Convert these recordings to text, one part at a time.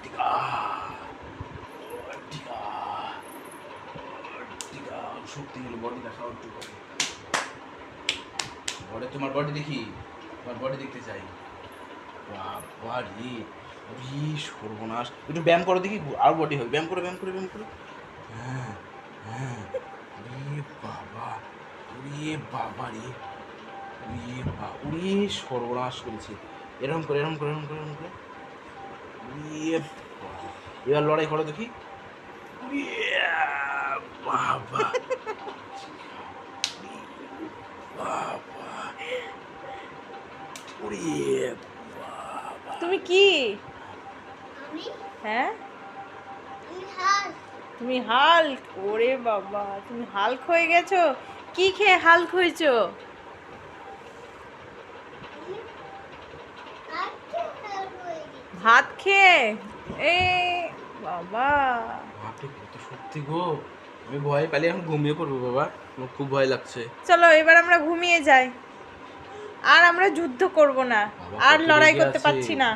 টিকা টিকা টিকা শক্তি হলো বডি দেখাও একটু বডি তোমার বডি দেখি তোমার বডি দেখতে চাই বাবা রে সর্বনাশ একটু ব্যায়াম করো দেখি আর বডি হবে ব্যায়াম করো ব্যায়াম করো হ্যাঁ হ্যাঁ বাবা বাবা রে সর্বনাশ করেছে এরকম করে এবার লড়াই করো দেখি বাবা তুমি কি হ্যাঁ তুমি হাল্ক ওরে বাবা তুমি হাল্ক হয়ে গেছো কি খেয়ে হাল্ক হয়েছো ভাত খেয়ে এ বাবা বাপরে কত সত্যি গো আমি ভয় পালিয়ে এখন ঘুমিয়ে পড়বো বাবা আমার খুব ভয় লাগছে চলো এবার আমরা ঘুমিয়ে যাই আর আমরা যুদ্ধ করব না আর লড়াই করতে পারছি না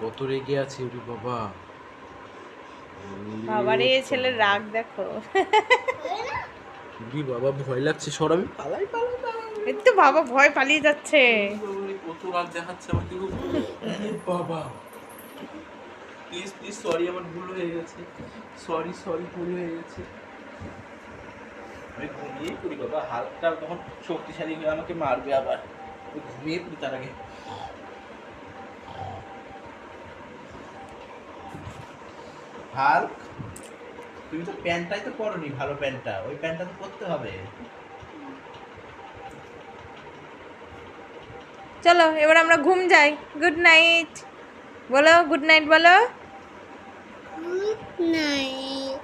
কত রেগে আছে ওরে বাবা বাবারে ছেলের রাগ দেখো ওরে বাবা ভয় লাগছে সর আমি পালাই এই তো বাবা ভয় পালিয়ে যাচ্ছে কত রাগ দেখাচ্ছে আমাকে বাবা প্লিজ সরি আমার ভুল হয়ে গেছে সরি ভুল হয়ে গেছে আমি ঘুমিয়ে পড়ি বাবা হালকা তখন শক্তিশালী হয়ে আমাকে মারবে আবার ঘুমিয়ে পড়ি তার আগে হাল্ক তুমি তো প্যান্টটাই তো পরনি ভালো প্যান্টটা ওই প্যান্টটা তো পরতে হবে চলো এবার আমরা ঘুম যাই গুড নাইট বলো গুড নাইট বলো গুড নাইট